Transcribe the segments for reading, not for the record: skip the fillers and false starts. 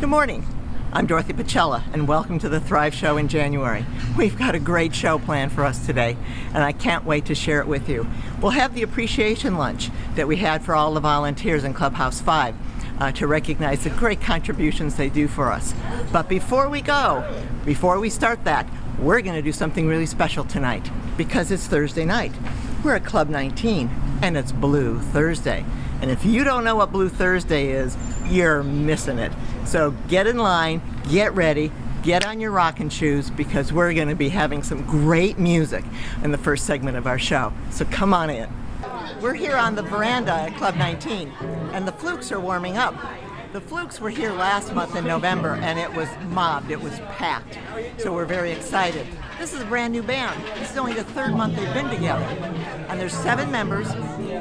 Good morning. I'm Dorothy Pacella, and welcome to the Thrive Show in January. We've got a great show planned for us today, and I can't wait to share it with you. We'll have the appreciation lunch that we had for all the volunteers in Clubhouse 5 to recognize the great contributions they do for us. But before we start that, we're going to do something really special tonight because it's Thursday night. We're at Club 19, and it's Blue Thursday. And if you don't know what Blue Thursday is, you're missing it. So get in line, get ready, get on your rocking shoes because we're going to be having some great music in the first segment of our show. So come on in. We're here on the veranda at Club 19, and the Flukes are warming up. The Flukes were here last month in November, and it was mobbed, it was packed. So we're very excited. This is a brand new band. This is only the third month they've been together. And there's 7 members,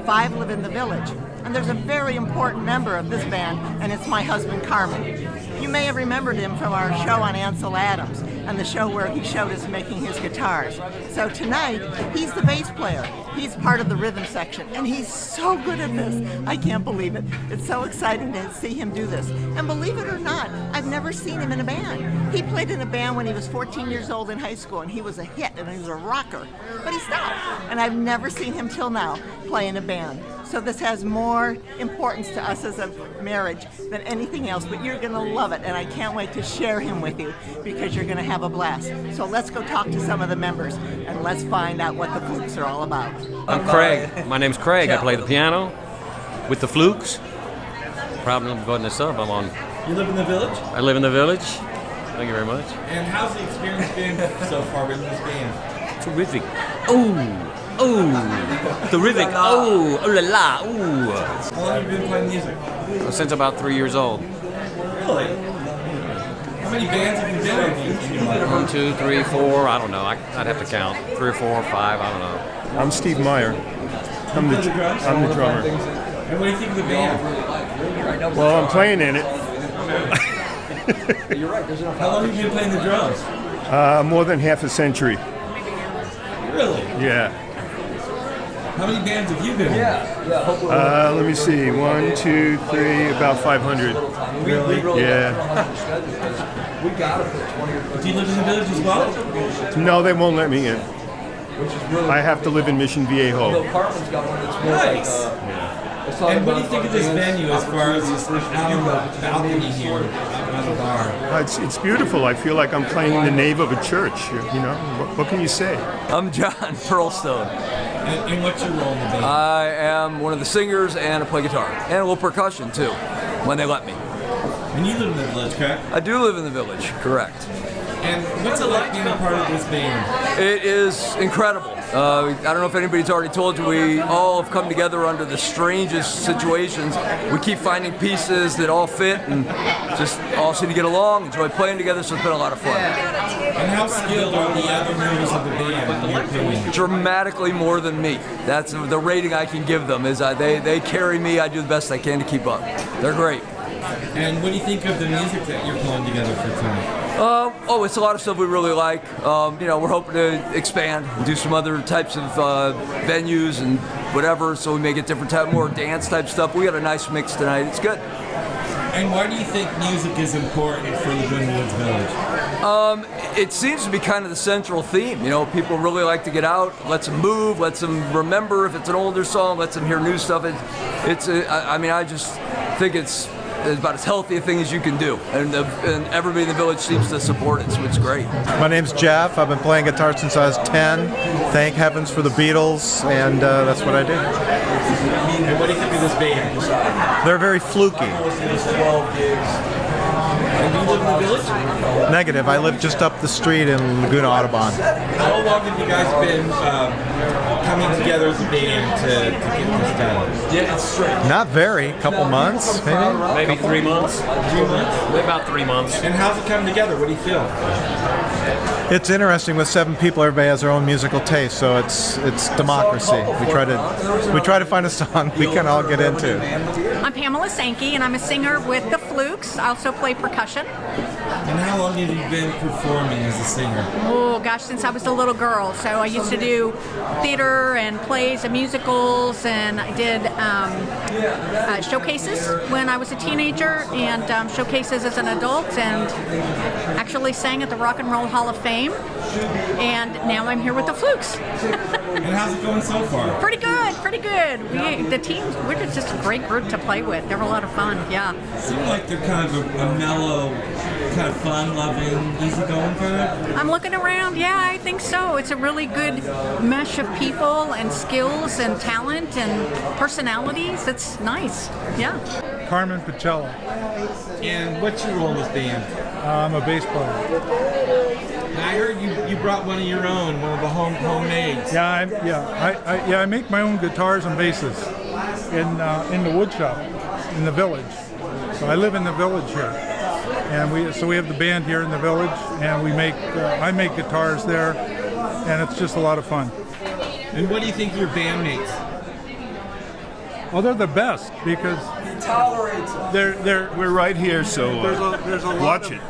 5 live in the village. And there's a very important member of this band, and it's my husband, Carmen. You may have remembered him from our show on Ansel Adams and the show where he showed us making his guitars. So tonight, he's the bass player. He's part of the rhythm section, and he's so good at this. I can't believe it. It's so exciting to see him do this. And believe it or not, I've never seen him in a band. He played in a band when he was 14 years old in high school, and he was a hit, and he was a rocker. But he stopped, and I've never seen him till now play in a band. So this has more importance to us as a marriage than anything else, but you're going to love it, and I can't wait to share him with you because you're going to have a blast. So let's go talk to some of the members, and let's find out what the Flukes are all about. I'm Craig. My name's Craig. I play the piano with the Flukes. Problem of putting this up, I'm on. You live in the village? I live in the village. Thank you very much. And how's the experience been so far with this band? Terrific. Oh, terrific. Oh la la. Ooh. How long have you been playing music? Since about 3 years old. Really? How many bands have you been in your life? 1, 2, 3, 4. I don't know. I'd have to count. 3 or 4 or 5. I don't know. I'm Steve Meyer. I'm the drummer. And what do you think of the band? Well, I'm playing in it. How long have you been playing the drums? More than half a century. Really? Yeah. How many bands have you been in? Let me see. 1, 2, 3, about 500. Really? Yeah. Do you live in the village as well? No, they won't let me in. I have to live in Mission Viejo. Nice. And what do you think of this venue as far as out on the balcony here, out by the bar? It's beautiful. I feel like I'm playing in the nave of a church. You know, what can you say? I'm John Pearlstone. And what's your role in the band? I am one of the singers and I play guitar. And a little percussion too, when they let me. And you live in the village, correct? I do live in the village, correct. And what's it like being a part of this band? It is incredible. I don't know if anybody's already told you, we all have come together under the strangest situations. We keep finding pieces that all fit and just all seem to get along, enjoy playing together, so it's been a lot of fun. And how skilled are the other members of the band, in your opinion? Dramatically more than me. That's the rating I can give them, is they carry me, I do the best I can to keep up. They're great. And what do you think of the music that you're pulling together for tonight? It's a lot of stuff we really like. We're hoping to expand and do some other types of venues and whatever, so we may get different type, more dance type stuff. We got a nice mix tonight. It's good. And why do you think music is important for Laguna Woods Village? It seems to be kind of the central theme. You know, people really like to get out, lets them move, lets them remember if it's an older song, lets them hear new stuff. I just think it's about as healthy a thing as you can do, and everybody in the village seems to support it, so it's great. My name's Jeff. I've been playing guitar since I was 10. Thank heavens for the Beatles, and that's what I do. And what do you think of this band? They're very fluky. And do you live in the village? Negative. I live just up the street in Laguna Audubon. How long have you guys been coming together as a band to get this done? Yeah, it's straight. Not very. A couple months, maybe? Maybe 3 months. 2 months? About 3 months. And how's it coming together? What do you feel? It's interesting. With 7 people, everybody has their own musical taste, so it's democracy. We try to find a song we can all get into. I'm Pamela Sankey, and I'm a singer with the Flukes. I also play percussion. And how long have you been performing as a singer? Oh gosh, since I was a little girl. So I used to do theater and plays and musicals, and I did showcases when I was a teenager, and showcases as an adult, and actually sang at the Rock and Roll Hall of Fame. And now I'm here with the Flukes. And how's it going so far? Pretty good, pretty good. The team, we're just a great group to play with. They're a lot of fun, yeah. Seem like they're kind of a mellow, kind of fun-loving, easy-going group. I'm looking around, yeah, I think so. It's a really good mesh of people and skills and talent and personalities. It's nice, yeah. Carmen Pacella. And what's your role in this band? I'm a bass player. And I heard you brought one of your own, one of the homemades. I make my own guitars and basses in the wood shop in the village. So I live in the village here, and we have the band here in the village, and I make guitars there, and it's just a lot of fun. And what do you think of your bandmates? Well, they're the best because We're right here, so there's a lot watch it.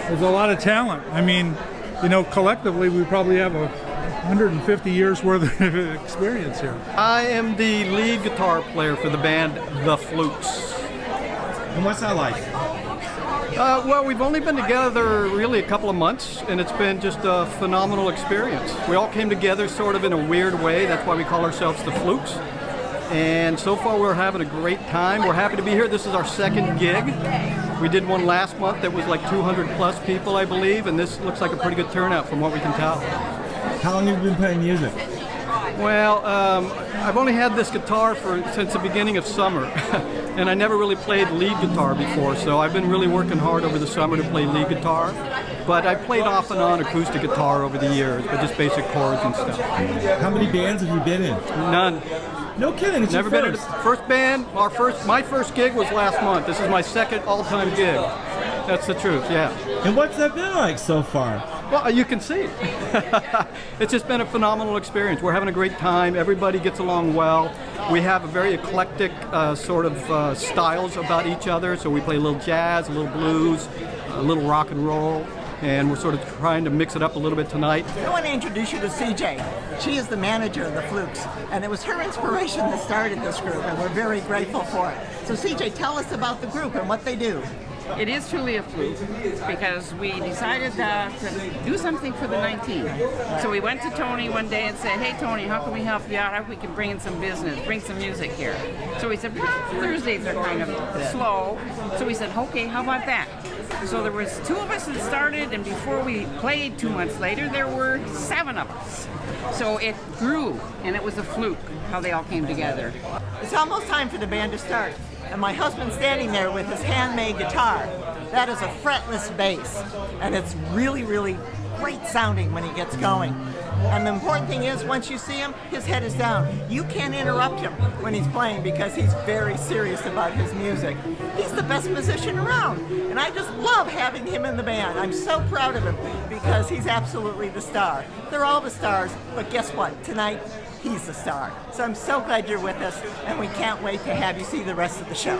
There's a lot of talent. I mean, collectively we probably have 150 years worth of experience here. I am the lead guitar player for the band The Flukes. And what's that like? Well, we've only been together really a couple of months, and it's been just a phenomenal experience. We all came together sort of in a weird way. That's why we call ourselves The Flukes. And so far we're having a great time. We're happy to be here. This is our second gig. We did one last month that was like 200 plus people, I believe, and this looks like a pretty good turnout from what we can tell. How long have you been playing music? Well, I've only had this guitar since the beginning of summer, and I never really played lead guitar before, so I've been really working hard over the summer to play lead guitar. But I played off and on acoustic guitar over the years, but just basic chords and stuff. How many bands have you been in? None. No kidding, it's Never your been in first. a first band. My first gig was last month. This is my second all-time gig. That's the truth, yeah. And what's that been like so far? Well, you can see. It's just been a phenomenal experience. We're having a great time. Everybody gets along well. We have a very eclectic sort of styles about each other. So we play a little jazz, a little blues, a little rock and roll. And we're sort of trying to mix it up a little bit tonight. I want to introduce you to CJ. She is the manager of the Flukes, and it was her inspiration that started this group, and we're very grateful for it. So CJ, tell us about the group and what they do. It is truly a fluke because we decided to do something for the 19th. So we went to Tony one day and said, hey Tony, how can we help you out? How we can bring in some business, bring some music here? So we said, Thursdays are kind of slow. So we said, okay, how about that? So there was 2 of us that started, and before we played 2 months later, there were 7 of us. So it grew, and it was a fluke how they all came together. It's almost time for the band to start, and my husband's standing there with his handmade guitar. That is a fretless bass, and it's really, really great sounding when he gets going. And the important thing is, once you see him, his head is down. You can't interrupt him when he's playing because he's very serious about his music. He's the best musician around, and I just love having him in the band. I'm so proud of him because he's absolutely the star. They're all the stars, but guess what? Tonight, he's the star. So I'm so glad you're with us, and we can't wait to have you see the rest of the show.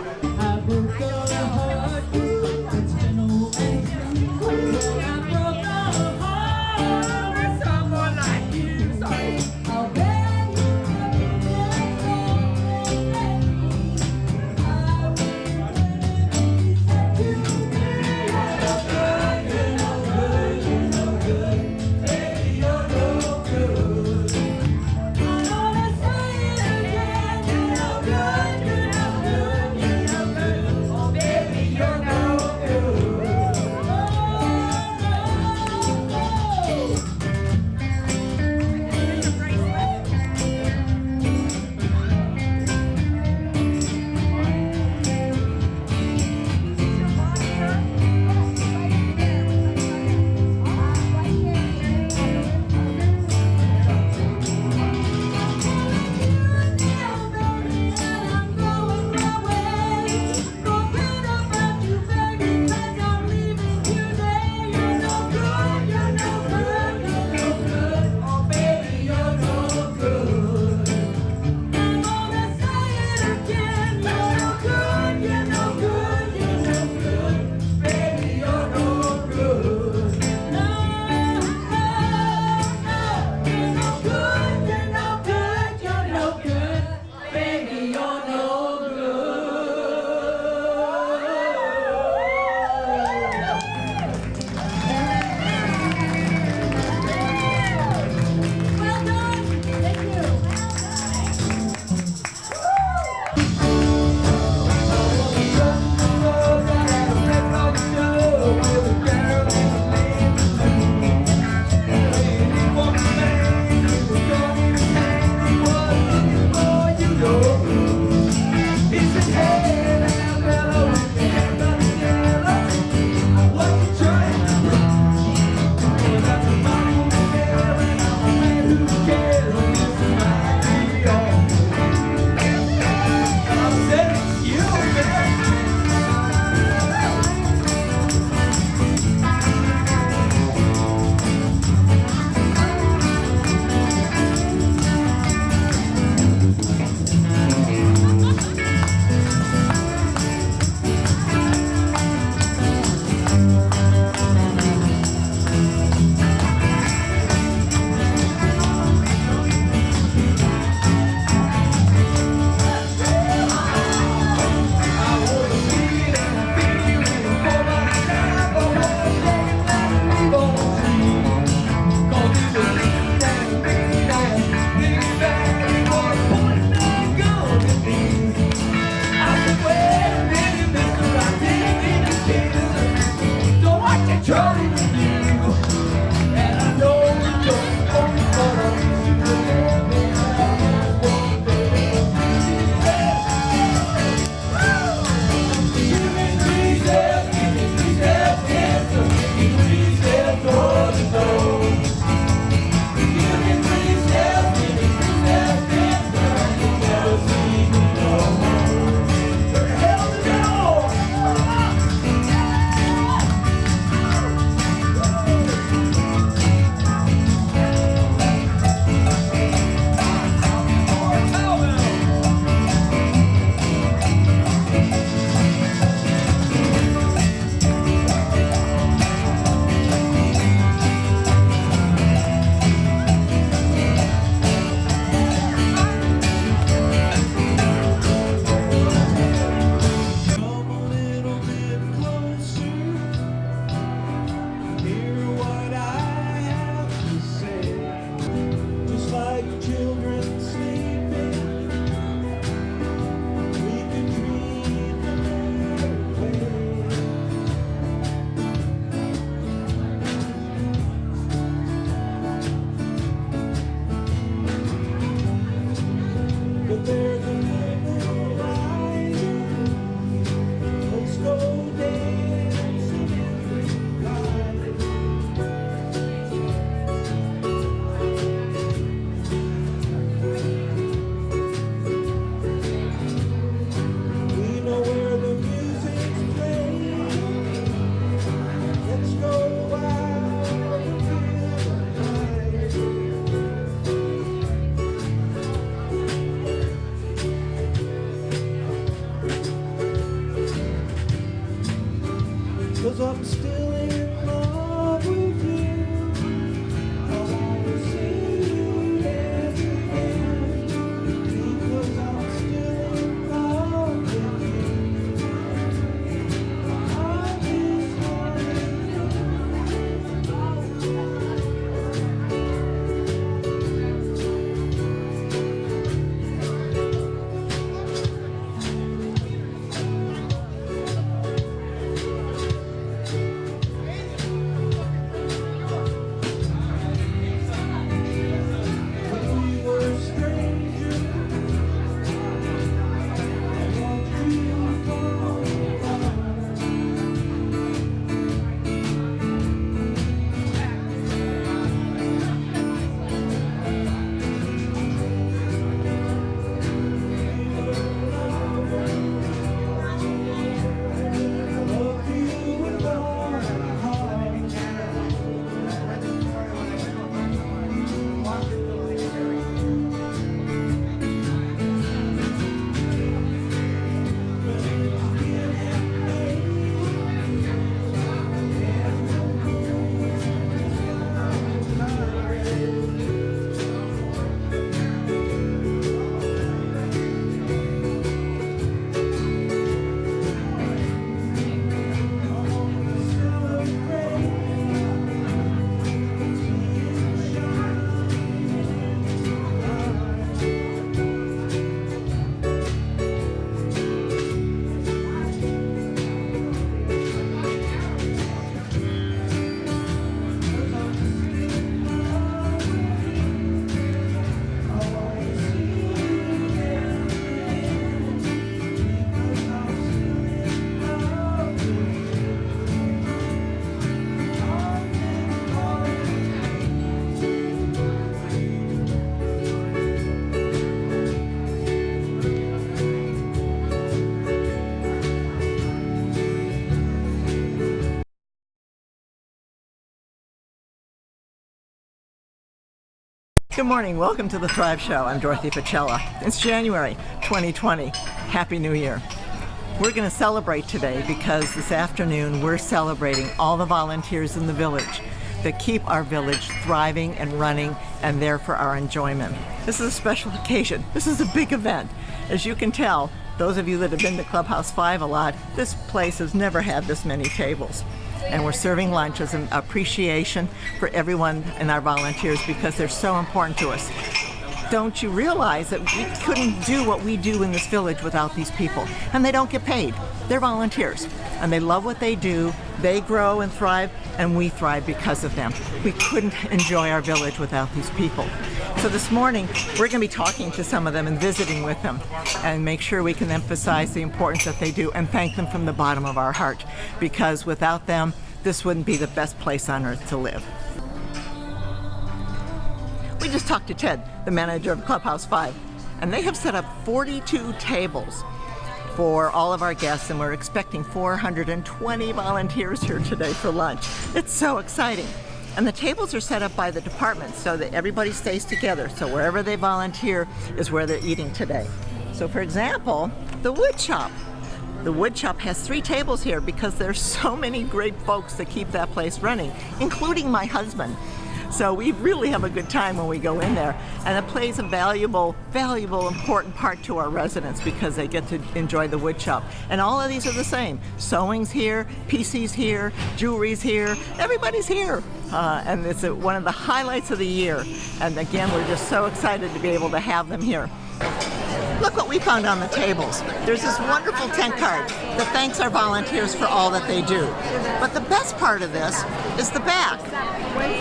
Good morning. Welcome to the Thrive Show. I'm Dorothy Pacella. It's January 2020. Happy New Year. We're going to celebrate today because this afternoon we're celebrating all the volunteers in the village that keep our village thriving and running and there for our enjoyment. This is a special occasion. This is a big event. As you can tell, those of you that have been to Clubhouse 5 a lot, this place has never had this many tables. And we're serving lunch as an appreciation for everyone and our volunteers because they're so important to us. Don't you realize that we couldn't do what we do in this village without these people? And they don't get paid. They're volunteers. And they love what they do. They grow and thrive, and we thrive because of them. We couldn't enjoy our village without these people. So this morning, we're going to be talking to some of them and visiting with them and make sure we can emphasize the importance that they do and thank them from the bottom of our heart, because without them, this wouldn't be the best place on earth to live. We just talked to Ted, the manager of Clubhouse 5, and they have set up 42 tables for all of our guests, and we're expecting 420 volunteers here today for lunch. It's so exciting. And the tables are set up by the department so that everybody stays together. So wherever they volunteer is where they're eating today. So for example, the wood shop. The wood shop has 3 tables here because there's so many great folks that keep that place running, including my husband. So we really have a good time when we go in there. And it plays a valuable, important part to our residents because they get to enjoy the wood shop. And all of these are the same. Sewing's here, PC's here, jewelry's here, everybody's here. And it's one of the highlights of the year. And again, we're just so excited to be able to have them here. Look what we found on the tables. There's this wonderful tent card that thanks our volunteers for all that they do. But the best part of this is the back.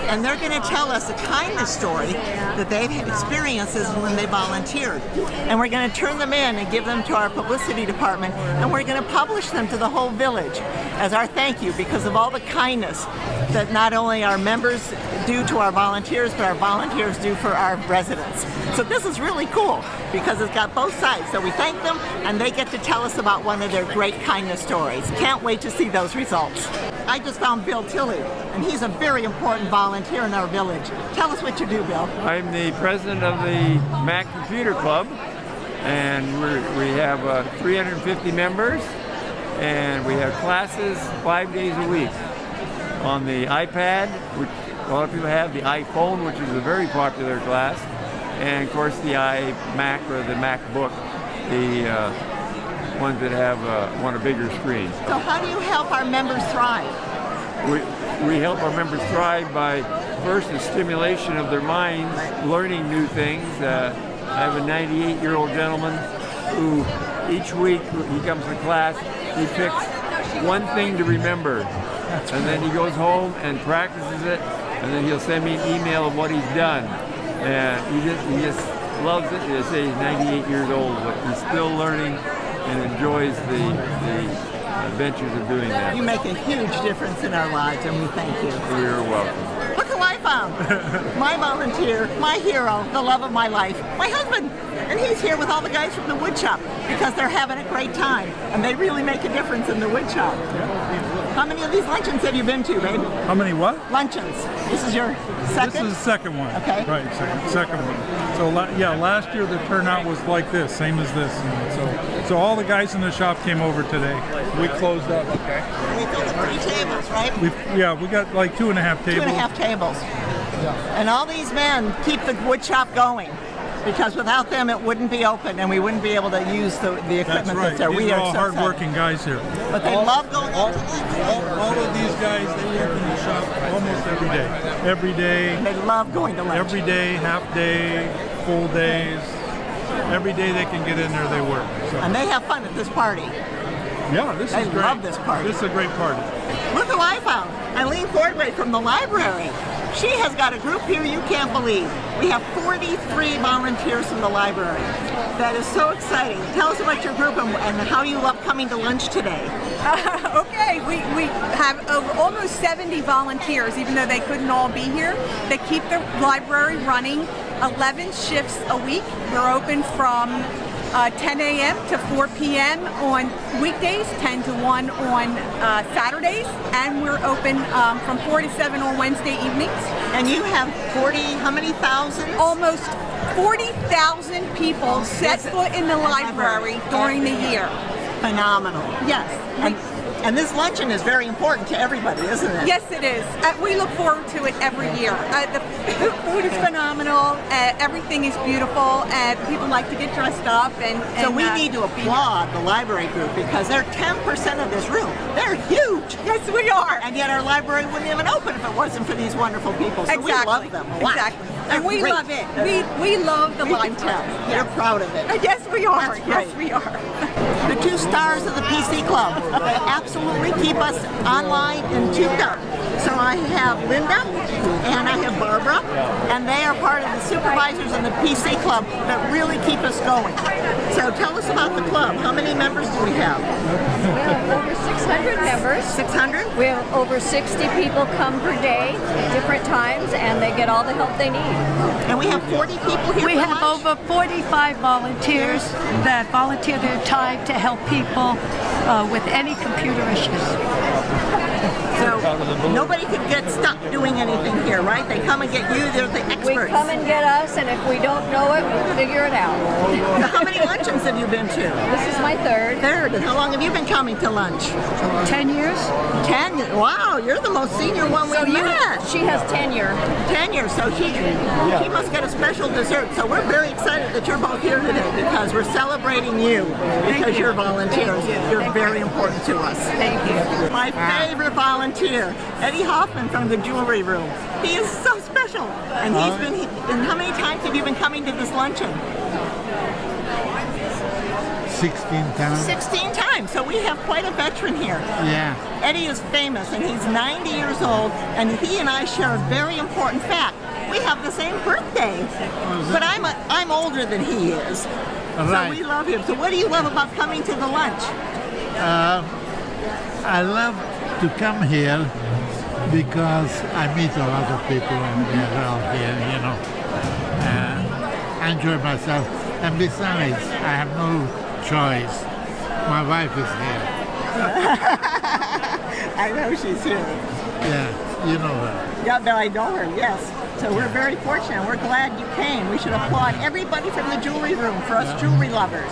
And they're going to tell us a kindness story that they've experienced when they volunteered. And we're going to turn them in and give them to our publicity department, and we're going to publish them to the whole village as our thank you because of all the kindness that not only our members do to our volunteers, but our volunteers do for our residents. So this is really cool because it's got both sides. So we thank them, and they get to tell us about one of their great kindness stories. Can't wait to see those results. I just found Bill Tilley, and he's a very important volunteer in our village. Tell us what you do, Bill. I'm the president of the Mac Computer Club, and we have 350 members, and we have classes 5 days a week on the iPad, which a lot of people have, the iPhone, which is a very popular class, and of course the iMac or the MacBook, the ones that have want a bigger screen. So how do you help our members thrive? We help our members thrive by first the stimulation of their minds, learning new things. I have a 98-year-old gentleman who each week he comes to class, he picks one thing to remember, and then he goes home and practices it, and then he'll send me an email of what he's done. And he just loves it. They say he's 98 years old, but he's still learning and enjoys the adventures of doing that. You make a huge difference in our lives, and we thank you. You're welcome. Look who I found. My volunteer, my hero, the love of my life, my husband. And he's here with all the guys from the wood shop because they're having a great time, and they really make a difference in the wood shop. How many of these luncheons have you been to, babe? How many what? Luncheons. This is your second? This is the second one. Okay. Right, second one. So last year the turnout was like this, same as this. And so all the guys in the shop came over today. We closed up. Okay. We filled up 3 tables, right? We got like 2.5 tables. 2.5 tables. Yeah. And all these men keep the wood shop going, because without them it wouldn't be open and we wouldn't be able to use the equipment that's right. that's there. These are all hard-working guys here. But they love going all of these guys, they work in the shop almost every day. Every day. And they love going to lunch. Every day, half day, full days. Every day they can get in there, they work. So. And they have fun at this party. Yeah, this is great. They love this party. This is a great party. Look who I found. Eileen Fordway from the library. She has got a group here you can't believe. We have 43 volunteers from the library. That is so exciting. Tell us about your group and how you love coming to lunch today. Okay, we have over almost 70 volunteers, even though they couldn't all be here. They keep the library running 11 shifts a week. We're open from 10 a.m. to 4 p.m. on weekdays, 10 to 1 on Saturdays, and we're open from 4 to 7 on Wednesday evenings. And you have 40, how many thousands? Almost 40,000 people set foot in the library during the year. Phenomenal. Yes. And this luncheon is very important to everybody, isn't it? Yes, it is. We look forward to it every year. The food is phenomenal. Everything is beautiful. People like to get dressed up. So we need to applaud the library group because they're 10% of this room. They're huge. Yes, we are. And yet our library wouldn't even open if it wasn't for these wonderful people. So we love them a lot. Exactly. They're And we great. love it. We love the library. Yes. You're proud of it. Yes, we are. That's Yes, great. we are. The 2 stars of the PC Club. They absolutely keep us online and tuned up. So I have Linda and I have Barbara, and they are part of the supervisors in the PC Club that really keep us going. So tell us about the club. How many members do we have? We have over 600 members. 600? We have over 60 people come per day, different times, and they get all the help they need. And we have 40 people here. We for have lunch? over 45 volunteers that volunteer their time to help people with any computer issues. So nobody could get stuck doing anything here, right? They come and get you. They're the experts. We come and get us, and if we don't know it, we'll figure it out. So how many luncheons have you been to? This is my third. Third. And how long have you been coming to lunch? 10 years. 10 years. Wow, you're the most senior one we've met. She has tenure. Tenure, so she must get a special dessert. So we're very excited that you're both here today because we're celebrating you because you're volunteers. You're very important to us. Thank you. My favorite volunteer, Eddie Hoffman from the Jewelry Room. He is so special. And he's been, and how many times have you been coming to this luncheon? 16 times. 16 times. So we have quite a veteran here. Yeah. Eddie is famous and he's 90 years old, and he and I share a very important fact. We have the same birthday. But I'm older than he is. So Right. we love him. So what do you love about coming to the lunch? I love to come here because I meet a lot of people around here, you know. I enjoy myself. And besides, I have no choice. My wife is here. I know she's here. Yeah, you know her. Yeah, but I know her, yes. So we're very fortunate. We're glad you came. We should applaud everybody from the Jewelry Room for us jewelry lovers.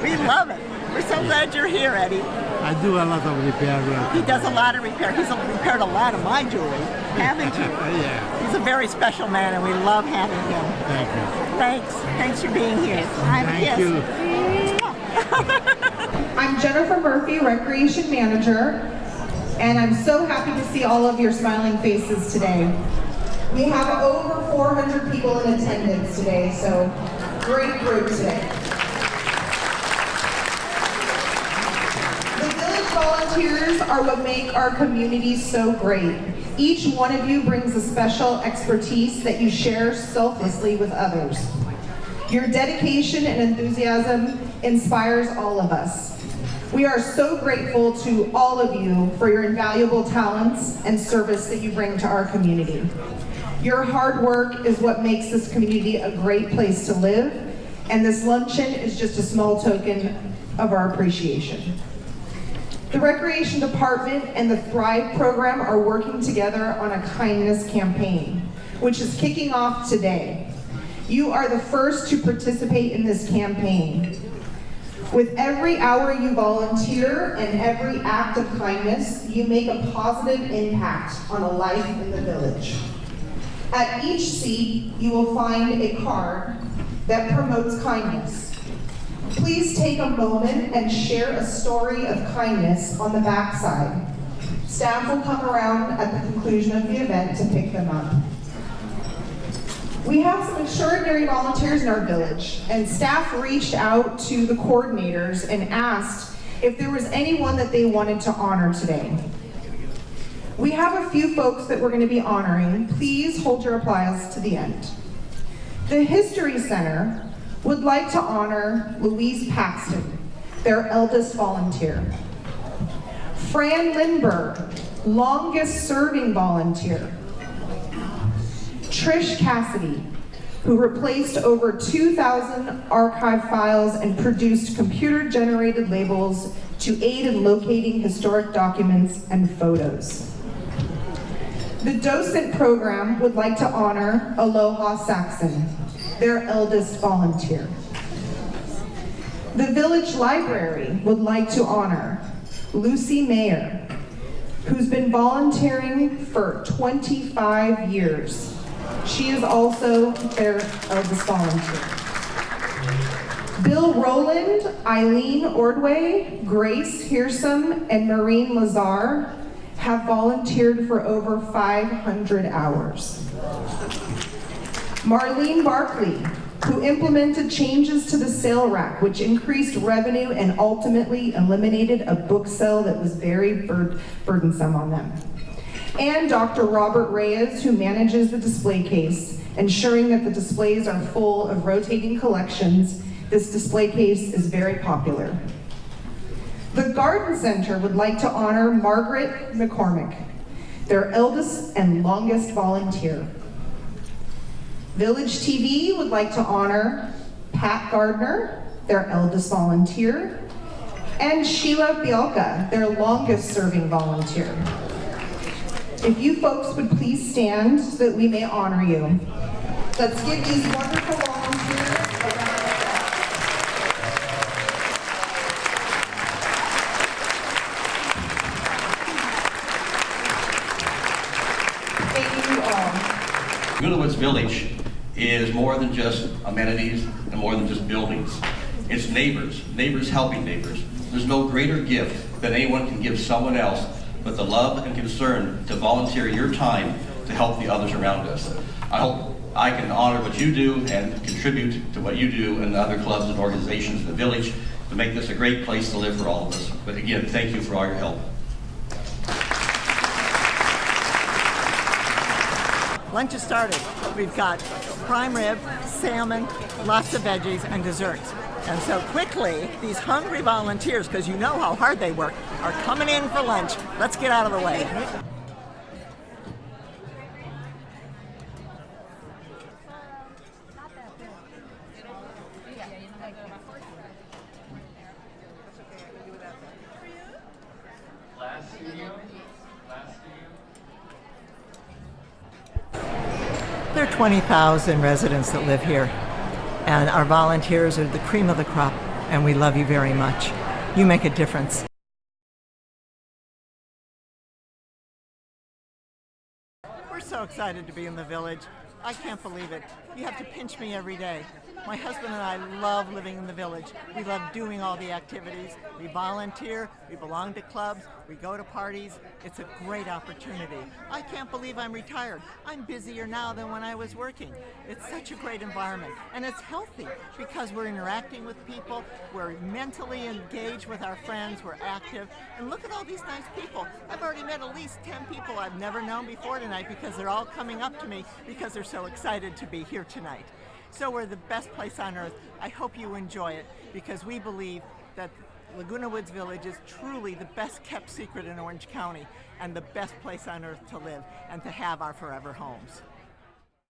We love it. We're so glad you're here, Eddie. I do a lot of repair work. He does a lot of repair. He's repaired a lot of my jewelry, haven't you? Yeah. He's a very special man, and we love having him. Thank you. Thanks. Thanks for being here. Thank you. I'm Jennifer Murphy, Recreation Manager, and I'm so happy to see all of your smiling faces today. We have over 400 people in attendance today, so great group today. The village volunteers are what make our community so great. Each one of you brings a special expertise that you share selflessly with others. Your dedication and enthusiasm inspires all of us. We are so grateful to all of you for your invaluable talents and service that you bring to our community. Your hard work is what makes this community a great place to live, and this luncheon is just a small token of our appreciation. The Recreation Department and the Thrive program are working together on a kindness campaign, which is kicking off today. You are the first to participate in this campaign. With every hour you volunteer and every act of kindness, you make a positive impact on a life in the village. At each seat, you will find a card that promotes kindness. Please take a moment and share a story of kindness on the backside. Staff will come around at the conclusion of the event to pick them up. We have some extraordinary volunteers in our village, and staff reached out to the coordinators and asked if there was anyone that they wanted to honor today. We have a few folks that we're going to be honoring. Please hold your applause to the end. The History Center would like to honor Louise Paxton, their eldest volunteer. Fran Lindbergh, longest serving volunteer. Trish Cassidy, who replaced over 2,000 archive files and produced computer-generated labels to aid in locating historic documents and photos. The docent program would like to honor Aloha Saxon, their eldest volunteer. The Village Library would like to honor Lucy Mayer, who's been volunteering for 25 years. She is also their eldest volunteer. Bill Rowland, Eileen Ordway, Grace Hearsum, and Maureen Lazar have volunteered for over 500 hours. Marlene Barkley, who implemented changes to the sale rack, which increased revenue and ultimately eliminated a book sale that was very burdensome on them. And Dr. Robert Reyes, who manages the display case, ensuring that the displays are full of rotating collections. This display case is very popular. The Garden Center would like to honor Margaret McCormick, their eldest and longest volunteer. Village TV would like to honor Pat Gardner, their eldest volunteer, and Sheila Bielka, their longest serving volunteer. If you folks would please stand so that we may honor you. Let's give these wonderful volunteers a round of applause. Thank you all. Laguna Woods Village is more than just amenities and more than just buildings. It's neighbors, neighbors helping neighbors. There's no greater gift that anyone can give someone else but the love and concern to volunteer your time to help the others around us. I hope I can honor what you do and contribute to what you do and the other clubs and organizations in the village to make this a great place to live for all of us. But again, thank you for all your help. Lunch has started. We've got prime rib, salmon, lots of veggies, and desserts. And so quickly, these hungry volunteers, because you know how hard they work, are coming in for lunch. Let's get out of the way. There are 20,000 residents that live here, and our volunteers are the cream of the crop, and we love you very much. You make a difference. We're so excited to be in the village. I can't believe it. You have to pinch me every day. My husband and I love living in the village. We love doing all the activities. We volunteer, we belong to clubs, we go to parties. It's a great opportunity. I can't believe I'm retired. I'm busier now than when I was working. It's such a great environment, and it's healthy because we're interacting with people, we're mentally engaged with our friends, we're active, and look at all these nice people. I've already met at least 10 people I've never known before tonight because they're all coming up to me because they're so excited to be here tonight. So we're the best place on earth. I hope you enjoy it because we believe that Laguna Woods Village is truly the best kept secret in Orange County and the best place on earth to live and to have our forever homes.